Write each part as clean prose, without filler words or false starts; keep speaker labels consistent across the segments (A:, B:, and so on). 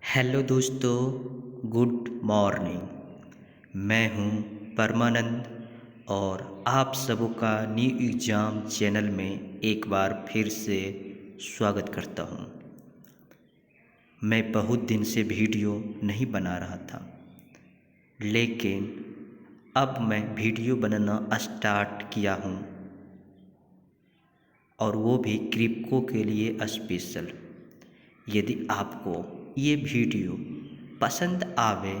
A: Hello दोस्तों, good morning. मैं हूं परमानंद और आप सबका न्यू एग्ज़ाम चैनल में एक बार फिर से स्वागत करता हूं। मैं बहुत दिन से वीडियो नहीं बना रहा था, लेकिन अब मैं वीडियो बनाना स्टार्ट किया हूं, और वो भी क्रिप्टो के लिए स्पेशल। यदि आपको ये वीडियो पसंद आवे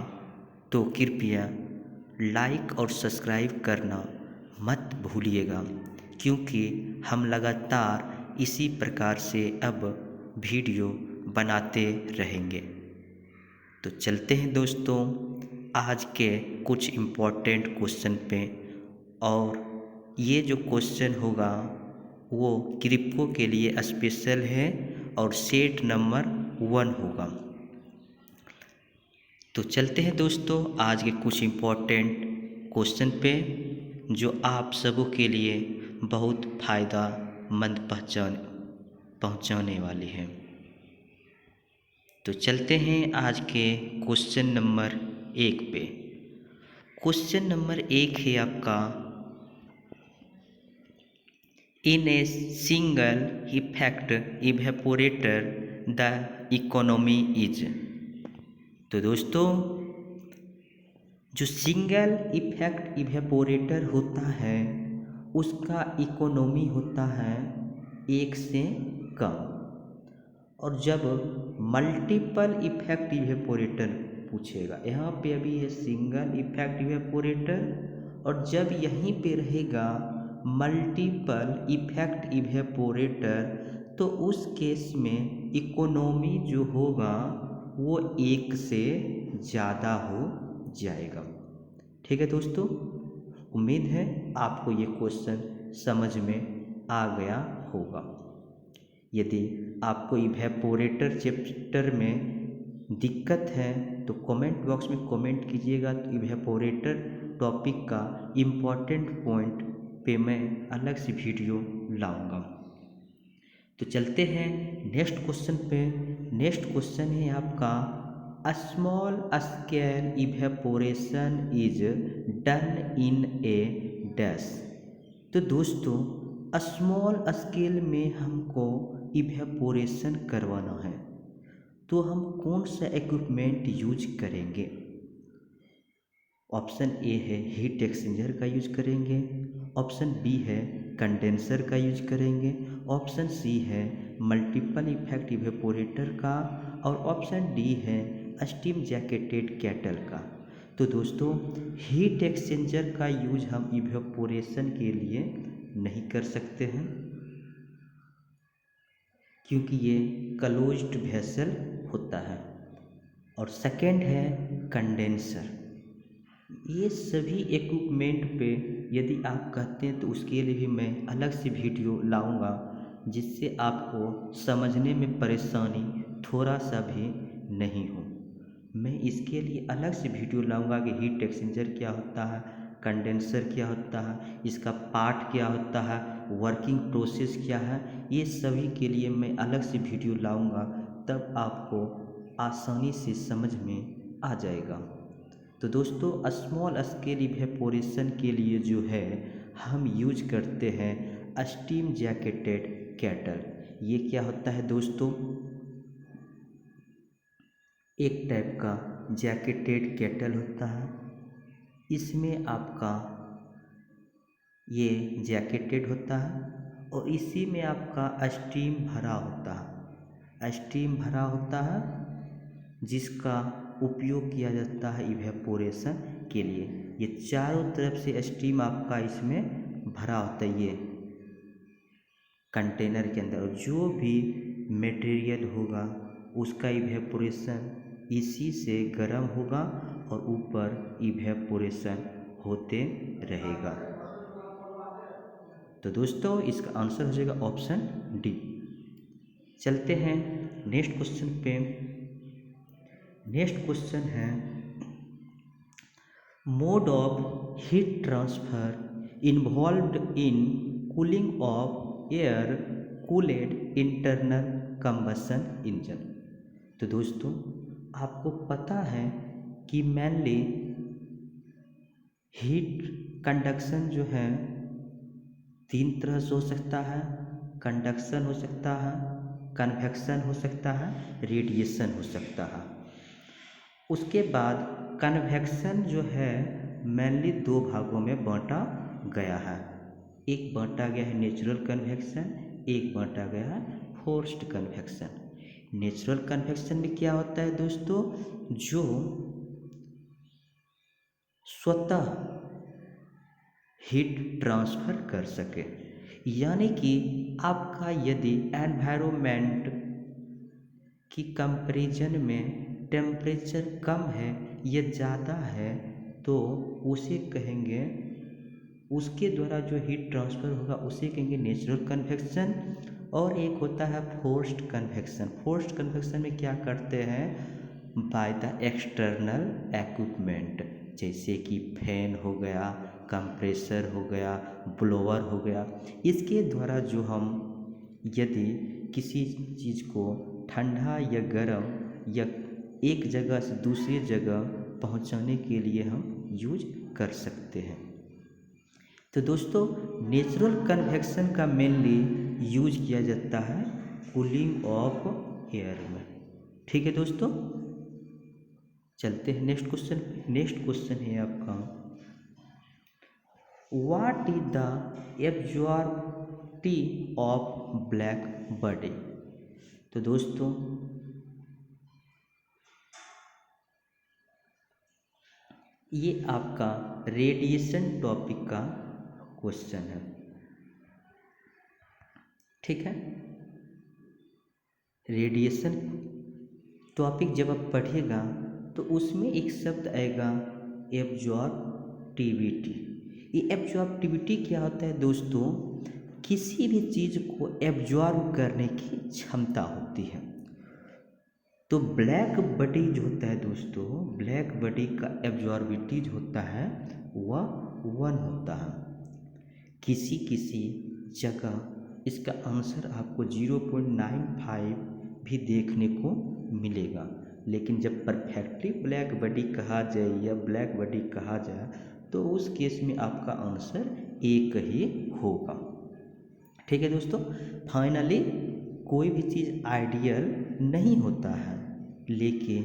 A: तो कृपया लाइक और सब्सक्राइब करना मत भूलिएगा, क्योंकि हम लगातार इसी प्रकार से अब वीडियो बनाते रहेंगे। तो चलते हैं दोस्तों आज के कुछ इम्पोर्टेंट क्वेश्चन पे। और ये जो क्वेश्चन होगा वो क्रिप्टो के लिए स्पेशल है और सेट नंबर 1 होगा। तो चलते हैं दोस्तों आज के कुछ इम्पोर्टेंट क्वेश्चन पे, जो आप सबों के लिए बहुत फ़ायदेमंद पहुँचाने वाले हैं। तो चलते हैं आज के क्वेश्चन नंबर 1 पे। क्वेश्चन नंबर 1 है आपका, in a single effect evaporator the economy is. तो दोस्तों जो सिंगल इफेक्ट इवेपोरेटर होता है उसका इकोनॉमी होता है 1 से कम। और जब मल्टीपल इफेक्ट इवेपोरेटर पूछेगा, यहाँ पे अभी है सिंगल इफेक्ट इवेपोरेटर, और जब यहीं पे रहेगा मल्टीपल इफेक्ट इवेपोरेटर तो उस केस में इकोनॉमी जो होगा वो 1 से ज़्यादा हो जाएगा। ठीक है दोस्तों, उम्मीद है आपको ये क्वेश्चन समझ में आ गया होगा। यदि आपको इवेपोरेटर चैप्टर में दिक्कत है तो कमेंट बॉक्स में कमेंट कीजिएगा, तो इवेपोरेटर टॉपिक का इम्पोर्टेंट पॉइंट पे मैं अलग से वीडियो लाऊंगा। तो चलते हैं नेक्स्ट क्वेश्चन पे। नेक्स्ट क्वेश्चन है आपका, a small scale evaporation is done in A dash. तो दोस्तों स्मॉल स्केल में हमको इवेपोरेशन करवाना है तो हम कौन सा इक्विपमेंट यूज करेंगे। ऑप्शन ए है हीट एक्सचेंजर का यूज करेंगे, ऑप्शन बी है कंडेंसर का यूज करेंगे, ऑप्शन सी है मल्टीपल इफेक्ट इवेपोरेटर का, और ऑप्शन डी है स्टीम जैकेटेड केटल का। तो दोस्तों हीट एक्सचेंजर का यूज हम इवेपोरेशन के लिए नहीं कर सकते हैं, क्योंकि ये क्लोज्ड वेसल होता है। और सेकंड है कंडेंसर। ये सभी इक्विपमेंट पे यदि आप कहते हैं तो उसके लिए भी मैं अलग से वीडियो लाऊंगा, जिससे आपको समझने में परेशानी थोड़ा सा भी नहीं हो। मैं इसके लिए अलग से वीडियो लाऊंगा कि हीट एक्सचेंजर क्या होता है, कंडेंसर क्या होता है, इसका पार्ट क्या होता है, वर्किंग प्रोसेस क्या है। ये सभी के लिए मैं अलग से वीडियो लाऊंगा, तब आपको आसानी से समझ में आ जाएगा। तो दोस्तों स्मॉल स्केल इवेपोरेशन के लिए जो है हम यूज करते हैं स्टीम जैकेटेड केटल। ये क्या होता है दोस्तों, एक टाइप का जैकेटेड केटल होता है। इसमें आपका ये जैकेटेड होता है और इसी में आपका स्टीम भरा होता है। स्टीम भरा होता है जिसका उपयोग किया जाता है इवेपोरेशन के लिए। ये चारों तरफ से स्टीम आपका इसमें भरा होता है ये कंटेनर के अंदर, और जो भी मटेरियल होगा उसका इवेपोरेशन इसी से गर्म होगा और ऊपर इवेपोरेशन होते रहेगा। तो दोस्तों इसका आंसर हो जाएगा ऑप्शन डी। चलते हैं नेक्स्ट क्वेश्चन पे। नेक्स्ट क्वेश्चन है, mode of heat transfer involved in cooling of air cooled internal combustion engine. तो दोस्तों आपको पता है कि मेनली हीट कंडक्शन जो है तीन तरह से हो सकता है। कंडक्शन हो सकता है, कन्वेक्शन हो सकता है, रेडिएशन हो सकता है। उसके बाद कन्वेक्शन जो है मेनली दो भागों में बांटा गया है। एक बांटा गया है नेचुरल कन्वेक्शन, एक बांटा गया है फोर्स्ड कन्वेक्शन। नेचुरल कन्वेक्शन में क्या होता है दोस्तों, जो स्वतः हीट ट्रांसफ़र कर सके, यानी कि आपका यदि एनवायरनमेंट की कंपैरिजन में टेम्परेचर कम है या ज़्यादा है तो उसे कहेंगे, उसके द्वारा जो हीट ट्रांसफ़र होगा उसे कहेंगे नेचुरल कन्वेक्शन। और एक होता है फोर्स्ड कन्वेक्शन। फोर्स्ड कन्वेक्शन में क्या करते हैं, बाय द एक्सटर्नल इक्विपमेंट, जैसे कि फैन हो गया, कंप्रेसर हो गया, ब्लोअर हो गया, इसके द्वारा जो हम यदि किसी चीज़ को ठंडा या गर्म या एक जगह से दूसरी जगह पहुंचाने के लिए हम यूज कर सकते हैं। तो दोस्तों नेचुरल कन्वेक्शन का मेनली यूज किया जाता है कूलिंग ऑफ एयर में। ठीक है दोस्तों, चलते हैं नेक्स्ट क्वेश्चन पे। नेक्स्ट क्वेश्चन है आपका, what is the absorptivity of black body. तो दोस्तों ये आपका रेडिएशन टॉपिक का क्वेश्चन है। ठीक है, रेडिएशन टॉपिक जब आप पढ़िएगा तो उसमें एक शब्द आएगा एब्जॉर्बिविटी। ये एब्जॉर्बिविटी क्या होता है दोस्तों, किसी भी चीज़ को एब्जॉर्ब करने की क्षमता होती है। तो ब्लैक बॉडी जो होता है दोस्तों, ब्लैक बॉडी का एब्जॉर्बिविटी जो होता है वह 1 होता है। किसी किसी जगह इसका आंसर आपको 0.95 भी देखने को मिलेगा, लेकिन जब परफेक्टली ब्लैक बॉडी कहा जाए या ब्लैक बॉडी कहा जाए तो उस केस में आपका आंसर 1 ही होगा। ठीक है दोस्तों, फाइनली कोई भी चीज़ आइडियल नहीं होता है, लेकिन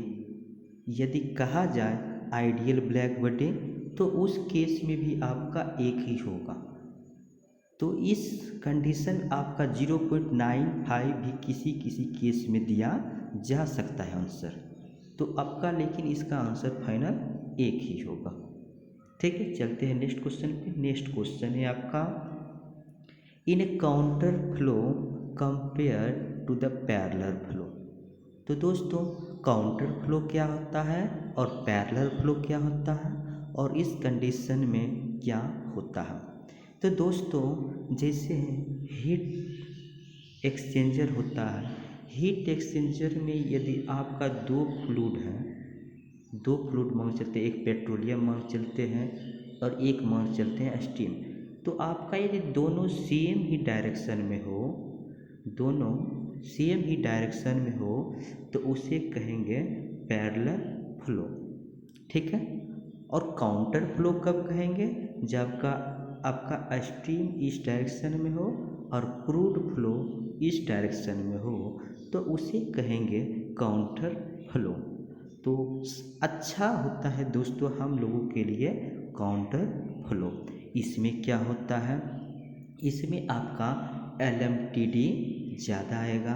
A: यदि कहा जाए आइडियल ब्लैक बॉडी तो उस केस में भी आपका 1 ही होगा। तो इस कंडीशन आपका 0.95 भी किसी किसी केस में दिया जा सकता है आंसर, तो आपका लेकिन इसका आंसर फाइनल 1 ही होगा। ठीक है, चलते हैं नेक्स्ट क्वेश्चन पे। नेक्स्ट क्वेश्चन है आपका, in a counter flow compare to the parallel flow. तो दोस्तों काउंटर फ्लो क्या होता है और पैरेलल फ्लो क्या होता है और इस कंडीशन में क्या होता है। तो दोस्तों जैसे हीट एक्सचेंजर होता है, हीट एक्सचेंजर में यदि आपका दो फ्लूइड हैं, दो फ्लूइड मान चलते हैं, एक पेट्रोलियम मान चलते हैं और एक मान चलते हैं स्टीम। तो आपका यदि दोनों सेम ही डायरेक्शन में हो, दोनों सेम ही डायरेक्शन में हो तो उसे कहेंगे पैरेलल फ्लो। ठीक है, और काउंटर फ्लो कब कहेंगे, जब का आपका स्ट्रीम इस डायरेक्शन में हो और क्रूड फ्लो इस डायरेक्शन में हो तो उसे कहेंगे काउंटर फ्लो। तो अच्छा होता है दोस्तों हम लोगों के लिए काउंटर फ्लो। इसमें क्या होता है, इसमें आपका LMTD ज़्यादा आएगा।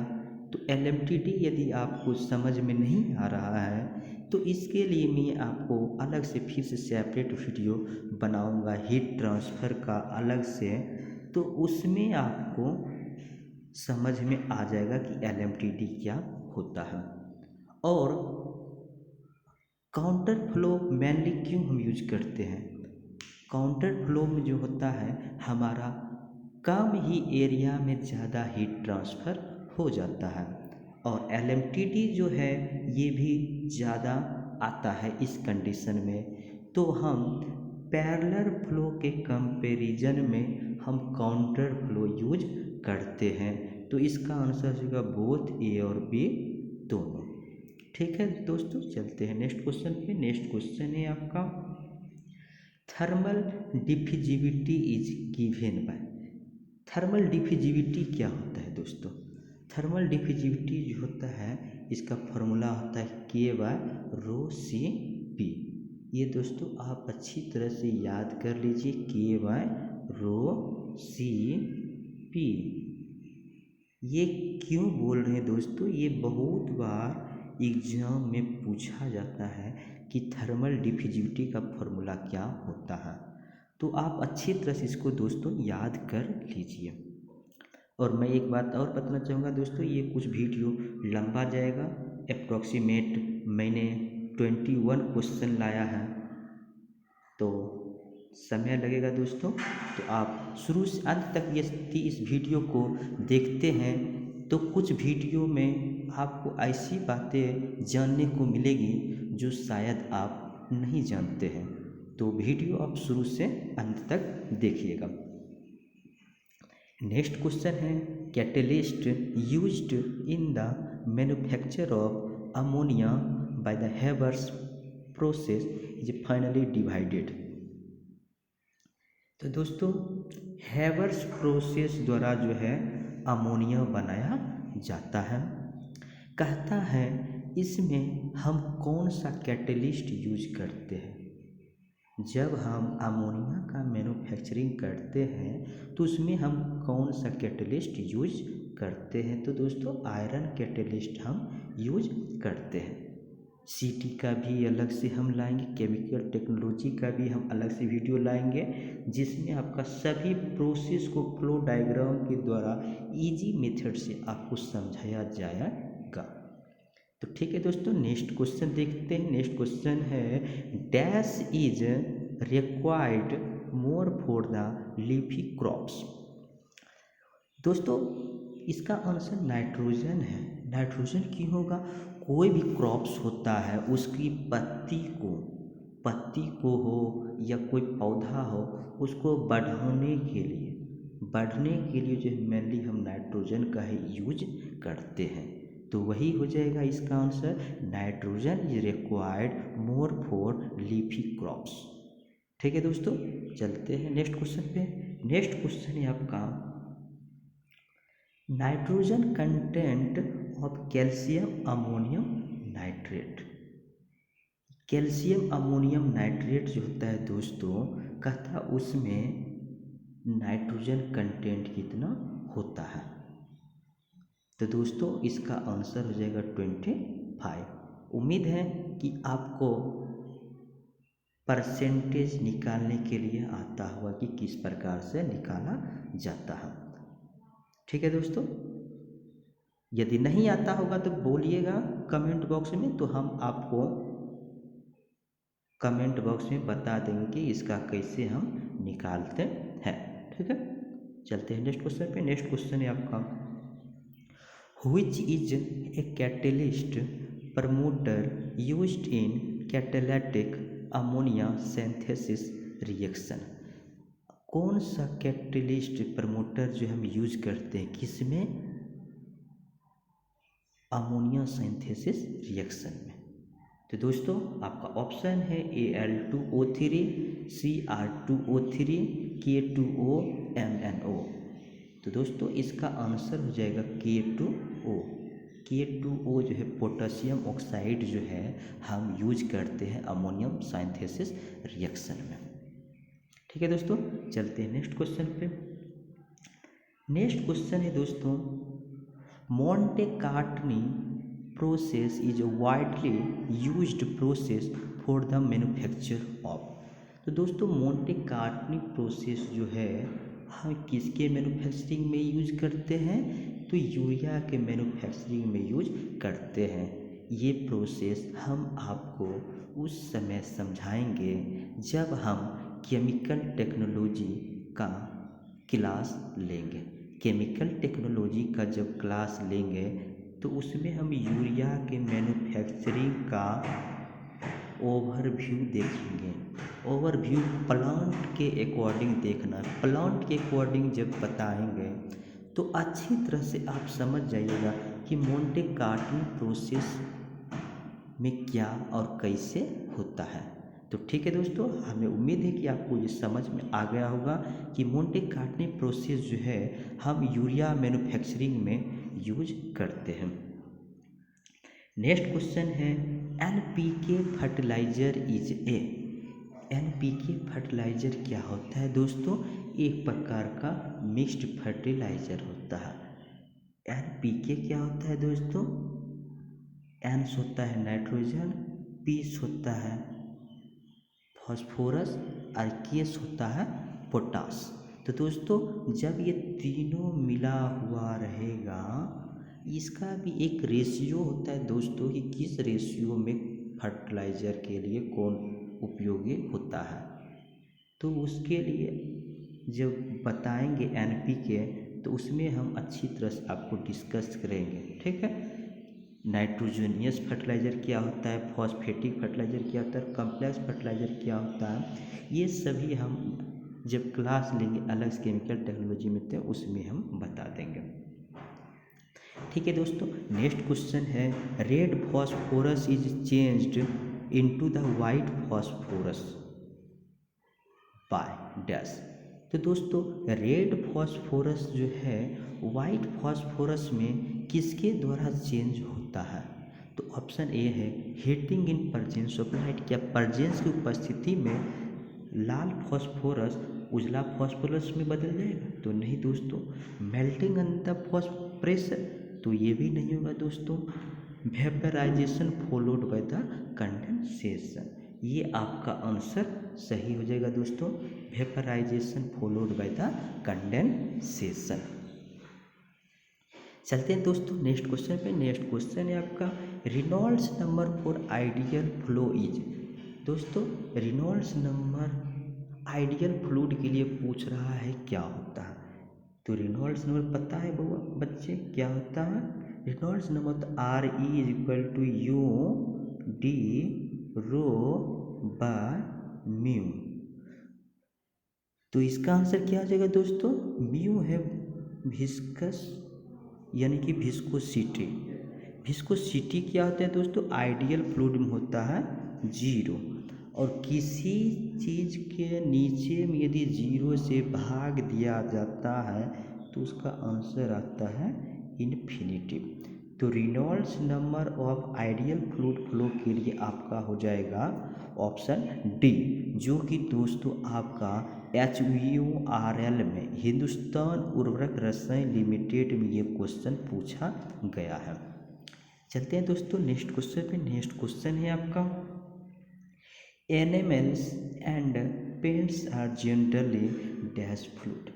A: तो LMTD यदि आपको समझ में नहीं आ रहा है तो इसके लिए मैं आपको अलग से फिर से सेपरेट वीडियो बनाऊंगा हीट ट्रांसफ़र का अलग से, तो उसमें आपको समझ में आ जाएगा कि LMTD क्या होता है। और काउंटर फ्लो मेनली क्यों हम यूज करते हैं, काउंटर फ्लो में जो होता है हमारा कम ही एरिया में ज़्यादा हीट ट्रांसफ़र हो जाता है, और LMTD जो है ये भी ज़्यादा आता है इस कंडीशन में। तो हम पैरेलल फ्लो के कंपैरिजन में हम काउंटर फ्लो यूज करते हैं। तो इसका आंसर होगा बोथ A और B दोनों। ठीक है दोस्तों, चलते हैं नेक्स्ट क्वेश्चन पे। नेक्स्ट क्वेश्चन है आपका, thermal diffusivity is given by. Thermal diffusivity क्या होता है दोस्तों? थर्मल डिफ्यूजिविटी जो होता है इसका फॉर्मूला होता है K/ρ(C)P। ये दोस्तों आप अच्छी तरह से याद कर लीजिए, K/ρ(C)P। ये क्यों बोल रहे हैं दोस्तों? ये बहुत बार एग्जाम में पूछा जाता है कि थर्मल डिफ्यूजिविटी का फॉर्मूला क्या होता है, तो आप अच्छी तरह से इसको दोस्तों याद कर लीजिए। और मैं एक बात और बताना चाहूँगा दोस्तों, ये कुछ वीडियो लंबा जाएगा। अप्रॉक्सीमेट मैंने 21 क्वेश्चन लाया है, तो समय लगेगा दोस्तों। तो आप शुरू से अंत तक इस वीडियो को देखते हैं तो कुछ वीडियो में आपको ऐसी बातें जानने को मिलेगी जो शायद आप नहीं जानते हैं। तो वीडियो आप शुरू से अंत तक देखिएगा। नेक्स्ट क्वेश्चन है, catalyst used in the manufacture of ammonia by the Haber's process is finally divided. तो दोस्तों हैबर्स प्रोसेस द्वारा जो है अमोनिया बनाया जाता है। कहता है इसमें हम कौन सा कैटलिस्ट यूज करते हैं? जब हम अमोनिया का मैन्युफैक्चरिंग करते हैं तो उसमें हम कौन सा कैटलिस्ट यूज करते हैं? तो दोस्तों आयरन कैटलिस्ट हम यूज करते हैं। सीटी का भी अलग से हम लाएंगे, केमिकल टेक्नोलॉजी का भी हम अलग से वीडियो लाएंगे, जिसमें आपका सभी प्रोसेस को फ्लो डायग्राम के द्वारा इजी मेथड से आपको समझाया जाएगा। तो ठीक है दोस्तों, नेक्स्ट क्वेश्चन देखते हैं। नेक्स्ट क्वेश्चन है, dash is required more for the leafy crops. दोस्तों इसका आंसर नाइट्रोजन है। नाइट्रोजन क्यों होगा? कोई भी क्रॉप्स होता है उसकी पत्ती को हो या कोई पौधा हो, उसको बढ़ने के लिए जो मेनली हम नाइट्रोजन का ही यूज करते हैं। तो वही हो जाएगा इसका answer, nitrogen is required more for leafy crops. ठीक है दोस्तों, चलते हैं नेक्स्ट क्वेश्चन पे। नेक्स्ट क्वेश्चन है आपका, nitrogen content of calcium ammonium nitrate. Calcium ammonium nitrate जो होता है दोस्तों, कहता उसमें नाइट्रोजन कंटेंट कितना होता है? तो दोस्तों इसका आंसर हो जाएगा 25। उम्मीद है कि आपको परसेंटेज निकालने के लिए आता होगा कि किस प्रकार से निकाला जाता है। ठीक है दोस्तों, यदि नहीं आता होगा तो बोलिएगा कमेंट बॉक्स में, तो हम आपको कमेंट बॉक्स में बता देंगे कि इसका कैसे हम निकालते हैं। ठीक है, चलते हैं नेक्स्ट क्वेश्चन पे। नेक्स्ट क्वेश्चन है आपका, which is a catalyst promoter used in catalytic ammonia synthesis reaction. कौन सा कैटलिस्ट प्रमोटर जो हम यूज करते हैं किसमें? अमोनिया सिंथेसिस रिएक्शन में। तो दोस्तों आपका ऑप्शन है Al2O3, Cr2O3, K2O, तो दोस्तों इसका आंसर हो जाएगा K2O। K2O जो है पोटेशियम ऑक्साइड जो है हम यूज करते हैं अमोनियम सिंथेसिस रिएक्शन में। ठीक है दोस्तों, चलते हैं नेक्स्ट क्वेश्चन पे। नेक्स्ट क्वेश्चन है दोस्तों, Monte Cartney process is widely used process for the manufacture of. तो दोस्तों मोंटे कार्टनी प्रोसेस जो है हम किसके मैन्युफैक्चरिंग में यूज करते हैं? तो यूरिया के मैन्युफैक्चरिंग में यूज करते हैं। ये प्रोसेस हम आपको उस समय समझाएंगे जब हम केमिकल टेक्नोलॉजी का क्लास लेंगे। केमिकल टेक्नोलॉजी का जब क्लास लेंगे तो उसमें हम यूरिया के मैन्युफैक्चरिंग का ओवरव्यू देखेंगे। ओवरव्यू प्लांट के अकॉर्डिंग देखना, प्लांट के अकॉर्डिंग जब बताएंगे तो अच्छी तरह से आप समझ जाइएगा कि मोंटे कार्टनी प्रोसेस में क्या और कैसे होता है। तो ठीक है दोस्तों, हमें उम्मीद है कि आपको ये समझ में आ गया होगा कि मोंटे कार्लो प्रोसेस जो है हम यूरिया मैन्युफैक्चरिंग में यूज करते हैं। नेक्स्ट क्वेश्चन है NPK fertiliser is a. NPK fertiliser क्या होता है दोस्तों? एक प्रकार का मिक्स्ड फर्टिलाइजर होता है। एनपीके क्या होता है दोस्तों? एन्स होता है नाइट्रोजन, पीस होता है फास्फोरस और केस होता है पोटास। तो दोस्तों जब ये तीनों मिला हुआ रहेगा, इसका भी एक रेशियो होता है दोस्तों कि किस रेशियो में फर्टिलाइज़र के लिए कौन उपयोगी होता है। तो उसके लिए जब बताएंगे एनपीके, तो उसमें हम अच्छी तरह से आपको डिस्कस करेंगे, ठीक है। नाइट्रोजनियस फर्टिलाइज़र क्या होता है, फॉस्फेटिक फर्टिलाइज़र क्या होता है, कॉम्प्लेक्स फर्टिलाइज़र क्या होता है, ये सभी हम जब क्लास लेंगे अलग से केमिकल टेक्नोलॉजी में, तो उसमें हम बता देंगे। ठीक है दोस्तों, नेक्स्ट क्वेश्चन है red phosphorus is changed into the white phosphorus by dash. तो दोस्तों रेड फॉस्फोरस जो है वाइट फॉस्फोरस में किसके द्वारा चेंज होता है? तो ऑप्शन ए है heating in presence of light. क्या प्रेजेंस की उपस्थिति में लाल फॉस्फोरस उजला फॉस्फोरस में बदल जाएगा? तो नहीं दोस्तों। मेल्टिंग अंडर प्रेशर, तो ये भी नहीं होगा दोस्तों। Vaporisation followed by the condensation, ये आपका आंसर सही हो जाएगा दोस्तों। Vaporisation followed by the condensation. चलते हैं दोस्तों नेक्स्ट क्वेश्चन पे। नेक्स्ट क्वेश्चन है आपका Reynolds number for ideal flow is. दोस्तों रेनॉल्ड्स नंबर आइडियल फ्लूइड के लिए पूछ रहा है क्या होता है? तो रेनॉल्ड्स नंबर पता है बच्चे क्या होता है? रेनॉल्ड्स नंबर तो R E is equal to U D rho by mu. तो इसका आंसर क्या आ जाएगा दोस्तों? म्यू है विस्कस यानी कि विस्कोसिटी। विस्कोसिटी क्या होता है दोस्तों? आइडियल फ्लूइड में होता है 0, और किसी चीज़ के नीचे में यदि 0 से भाग दिया जाता है तो उसका आंसर आता है इन्फिनिटी। तो Reynolds number of ideal fluid flow के लिए आपका हो जाएगा ऑप्शन डी, जो कि दोस्तों आपका HURL में हिंदुस्तान उर्वरक रसायन लिमिटेड में ये क्वेश्चन पूछा गया है। चलते हैं दोस्तों नेक्स्ट क्वेश्चन पे। नेक्स्ट क्वेश्चन है आपका animals and paints are generally dash fluid.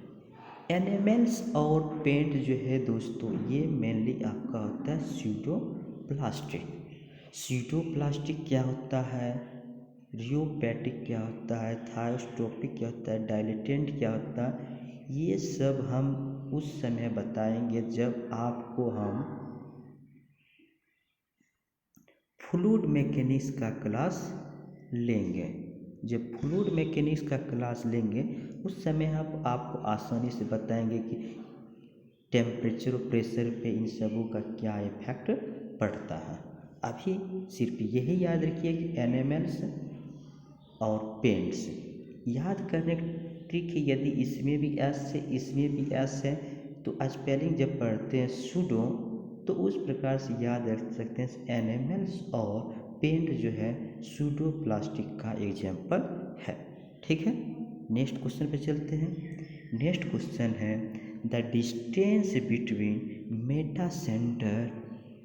A: Animals और पेंट जो है दोस्तों ये मेनली आपका होता है स्यूडो प्लास्टिक। स्यूडो प्लास्टिक क्या होता है, रियोपैटिक क्या होता है, थायोस्टोपिक क्या होता है, डाइलेटेंट क्या होता है, ये सब हम उस समय बताएंगे जब आपको हम फ्लूइड मैकेनिक्स का क्लास लेंगे। जब फ्लूइड मैकेनिक्स का क्लास लेंगे उस समय हम आपको आसानी से बताएंगे कि टेम्परेचर और प्रेशर पे इन सबों का क्या इफेक्ट पड़ता है। अभी सिर्फ यही याद रखिए कि एनिमल्स और पेंट्स याद करने की ट्रिक है, यदि इसमें भी एस है इसमें भी एस है तो स्पेलिंग जब पढ़ते हैं सूडो तो उस प्रकार से याद रख सकते हैं। एनिमल्स और पेंट जो है सूडो प्लास्टिक का एग्जाम्पल है, ठीक है। नेक्स्ट क्वेश्चन पे चलते हैं। नेक्स्ट क्वेश्चन है the distance between Meta centre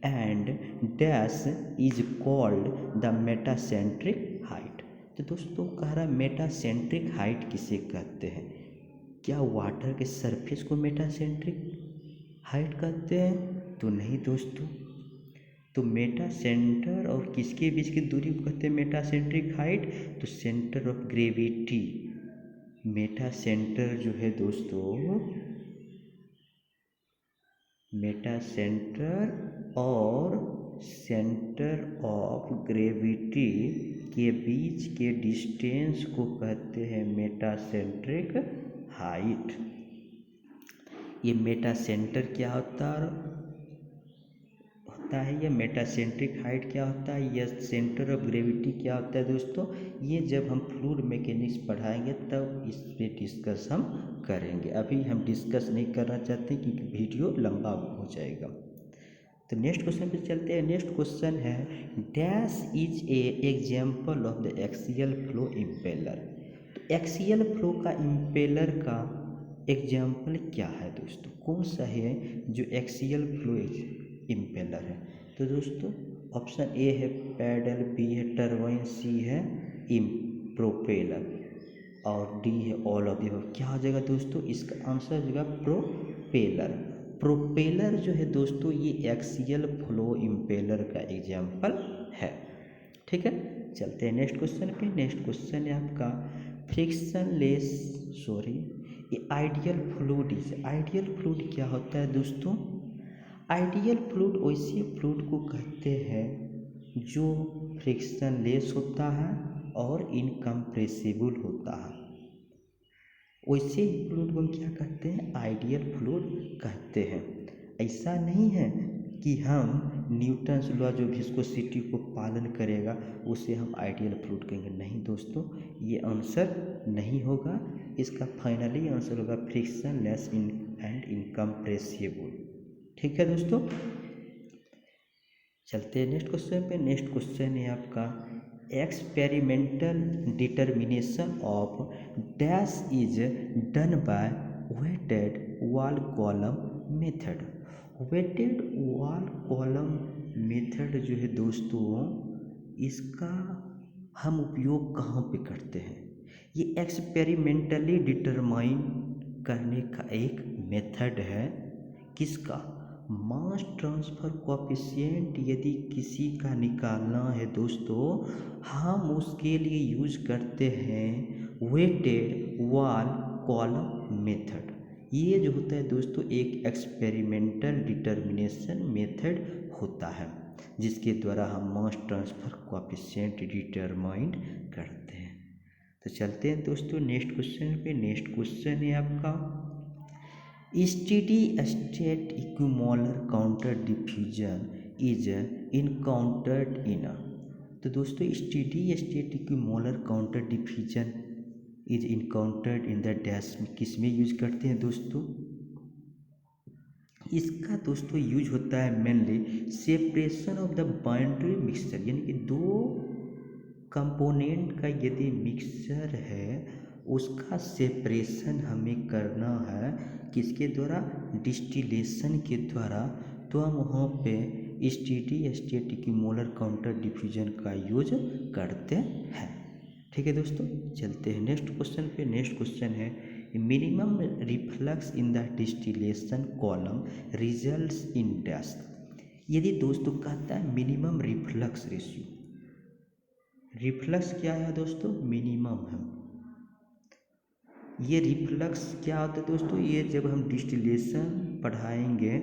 A: and dash is called the metacentric height. तो दोस्तों कह रहा है मेटासेंट्रिक हाइट किसे कहते हैं? क्या वाटर के सरफेस को मेटासेंट्रिक हाइट कहते हैं? तो नहीं दोस्तों। तो मेटा सेंटर और किसके बीच की दूरी को कहते हैं मेटासेंट्रिक हाइट? तो centre of gravity. Meta centre जो है दोस्तों, मेटा सेंटर और सेंटर ऑफ ग्रेविटी के बीच के डिस्टेंस को कहते हैं मेटासेंट्रिक हाइट। ये मेटा सेंटर क्या होता है होता है, या मेटासेंट्रिक हाइट क्या होता है, या सेंटर ऑफ ग्रेविटी क्या होता है दोस्तों, ये जब हम फ्लूइड मैकेनिक्स पढ़ाएंगे तब इस पे डिस्कस हम करेंगे। अभी हम डिस्कस नहीं करना चाहते क्योंकि वीडियो लंबा हो जाएगा। तो नेक्स्ट क्वेश्चन पे चलते हैं। नेक्स्ट क्वेश्चन है dash is a example of the axial flow impeller. तो एक्सियल फ्लो का इम्पेलर का एग्जाम्पल क्या है दोस्तों, कौन सा है जो एक्सियल फ्लो इम्पेलर है। तो दोस्तों ऑप्शन ए है पैडल, बी है टरबाइन, सी है प्रोपेलर और डी है ऑल ऑफ द अबव। क्या हो जाएगा दोस्तों, इसका आंसर हो जाएगा प्रोपेलर। प्रोपेलर जो है दोस्तों ये एक्सियल फ्लो इम्पेलर का एग्जाम्पल है। ठीक है, चलते हैं नेक्स्ट क्वेश्चन पे। नेक्स्ट क्वेश्चन है आपका फ्रिक्शनलेस ये ideal fluid is. Ideal fluid क्या होता है दोस्तों, आइडियल फ्लूइड वैसे फ्लूइड को कहते हैं जो फ्रिक्शनलेस होता है और इनकम्प्रेसिबल होता है। वैसे ही फ्लूइड को हम क्या कहते हैं, आइडियल फ्लूइड कहते हैं। ऐसा नहीं है कि हम न्यूटन्स लॉ जो विस्कोसिटी को पालन करेगा उसे हम आइडियल फ्लूइड कहेंगे, नहीं दोस्तों ये आंसर नहीं होगा। इसका फाइनली आंसर होगा फ्रिक्शनलेस एंड इनकम्प्रेसिबल। ठीक है दोस्तों, चलते हैं नेक्स्ट क्वेश्चन पे। नेक्स्ट क्वेश्चन है आपका experimental determination of dash is done by wetted wall column method. Wetted wall column method जो है दोस्तों इसका हम उपयोग कहाँ पे करते हैं, ये एक्सपेरिमेंटली डिटरमाइन करने का एक मेथड है। किसका, मास ट्रांसफ़र कोएफिशिएंट यदि किसी का निकालना है दोस्तों हम उसके लिए यूज करते हैं वेटेड वॉल कॉलम मेथड। ये जो होता है दोस्तों एक एक्सपेरिमेंटल डिटर्मिनेशन मेथड होता है जिसके द्वारा हम मास ट्रांसफ़र कोएफिशिएंट डिटरमाइन करते हैं। तो चलते हैं दोस्तों नेक्स्ट क्वेश्चन पे। नेक्स्ट क्वेश्चन है आपका steady state equimolar counter diffusion is encountered in. तो दोस्तों steady state equimolar counter diffusion is encountered in the dash में किस में यूज करते हैं दोस्तों, इसका दोस्तों यूज होता है mainly separation of the binary mixture, यानी कि दो कंपोनेंट का यदि मिक्सचर है उसका सेपरेशन हमें करना है किसके द्वारा, डिस्टिलेशन के द्वारा। तो हम वहाँ पे steady state equimolar counter diffusion का यूज करते हैं। ठीक है दोस्तों, चलते हैं नेक्स्ट क्वेश्चन पे। नेक्स्ट क्वेश्चन है minimum reflux in the distillation column results in dash. यदि दोस्तों कहता है मिनिमम रिफ्लक्स रेशियो, रिफ्लक्स क्या है दोस्तों, मिनिमम है। ये रिफ्लक्स क्या होता है दोस्तों, ये जब हम डिस्टिलेशन पढ़ाएंगे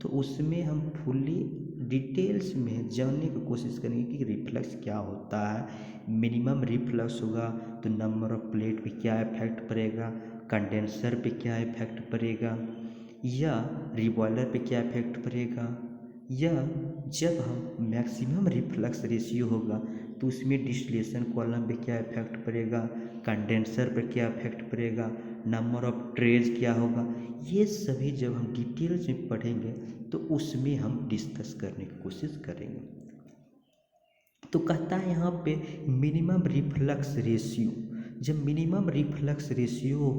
A: तो उसमें हम फुल्ली डिटेल्स में जानने की कोशिश करेंगे कि रिफ्लक्स क्या होता है। मिनिमम रिफ्लक्स होगा तो नंबर ऑफ प्लेट पे क्या इफेक्ट पड़ेगा, कंडेंसर पे क्या इफेक्ट पड़ेगा, या रिबॉयलर पे क्या इफेक्ट पड़ेगा, या जब हम मैक्सिमम रिफ्लक्स रेशियो होगा तो उसमें डिस्टिलेशन कॉलम पे क्या इफेक्ट पड़ेगा, कंडेंसर पे क्या इफेक्ट पड़ेगा, नंबर ऑफ ट्रेज क्या होगा। ये सभी जब हम डिटेल्स में पढ़ेंगे तो उसमें हम डिस्कस करने की कोशिश करेंगे। तो कहता है यहाँ पे मिनिमम रिफ्लक्स रेशियो, जब मिनिमम रिफ्लक्स रेशियो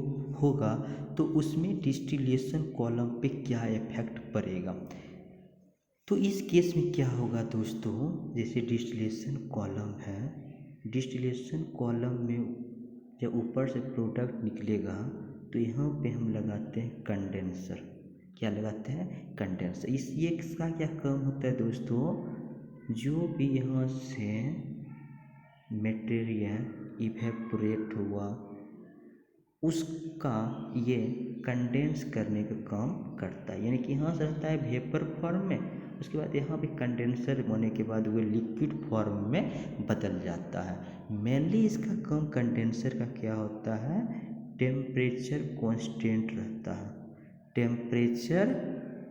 A: होगा तो उसमें डिस्टिलेशन कॉलम पे क्या इफेक्ट पड़ेगा। तो इस केस में क्या होगा दोस्तों, जैसे डिस्टिलेशन कॉलम है, डिस्टिलेशन कॉलम में जब ऊपर से प्रोडक्ट निकलेगा तो यहाँ पे हम लगाते हैं कंडेंसर। क्या लगाते हैं, कंडेंसर। इसका क्या काम होता है दोस्तों, जो भी यहाँ से मटेरियल इवेपोरेट हुआ उसका ये कंडेंस करने का काम करता है, यानी कि यहाँ से रहता है वेपर फॉर्म में, उसके बाद यहाँ पे कंडेंसर होने के बाद वो लिक्विड फॉर्म में बदल जाता है। मेनली इसका काम कंडेंसर का क्या होता है, टेम्परेचर कांस्टेंट रहता है, टेम्परेचर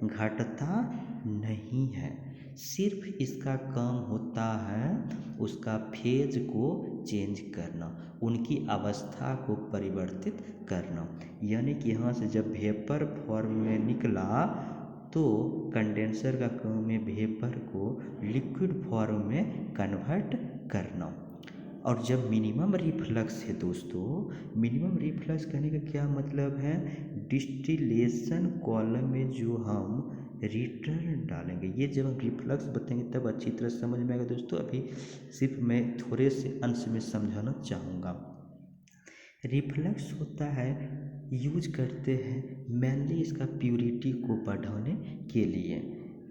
A: घटता नहीं है। सिर्फ इसका काम होता है उसका फेज को चेंज करना, उनकी अवस्था को परिवर्तित करना। यानी कि यहाँ से जब वेपर फॉर्म में निकला तो कंडेंसर का काम है वेपर को लिक्विड फॉर्म में कन्वर्ट करना। और जब मिनिमम रिफ्लक्स है दोस्तों, मिनिमम रिफ्लक्स कहने का क्या मतलब है, डिस्टिलेशन कॉलम में जो हम रिटर्न डालेंगे, ये जब हम रिफ्लक्स बताएंगे तब अच्छी तरह समझ में आएगा दोस्तों। अभी सिर्फ मैं थोड़े से अंश में समझाना चाहूँगा। रिफ्लक्स होता है, यूज करते हैं मेनली इसका प्योरिटी को बढ़ाने के लिए।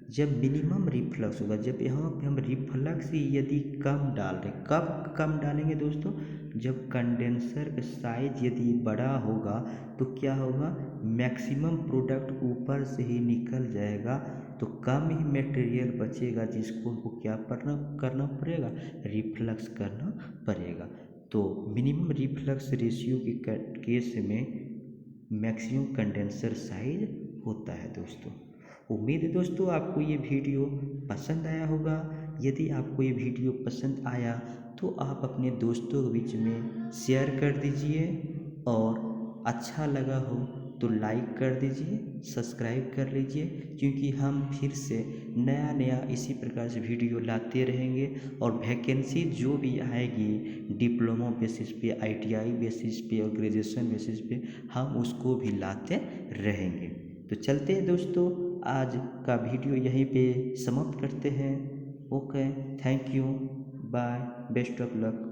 A: जब मिनिमम रिफ्लक्स होगा, जब यहाँ पे हम रिफ्लक्स यदि कम डाल रहे, कब कम डालेंगे दोस्तों, जब कंडेंसर का साइज यदि बड़ा होगा तो क्या होगा, मैक्सिमम प्रोडक्ट ऊपर से ही निकल जाएगा, तो कम ही मटेरियल बचेगा जिसको हमको क्या करना पड़ेगा, रिफ्लक्स करना पड़ेगा। तो मिनिमम रिफ्लक्स रेशियो के केस में मैक्सिमम कंडेंसर साइज होता है दोस्तों। उम्मीद है दोस्तों आपको ये वीडियो पसंद आया होगा। यदि आपको ये वीडियो पसंद आया तो आप अपने दोस्तों के बीच में शेयर कर दीजिए, और अच्छा लगा हो तो लाइक कर दीजिए, सब्सक्राइब कर लीजिए, क्योंकि हम फिर से नया नया इसी प्रकार से वीडियो लाते रहेंगे। और वैकेंसी जो भी आएगी डिप्लोमा बेसिस पे, ITI बेसिस पे और ग्रेजुएशन बेसिस पे, हम उसको भी लाते रहेंगे। तो चलते हैं दोस्तों, आज का वीडियो यहीं पे समाप्त करते हैं। Okay, thank you, bye, best of luck.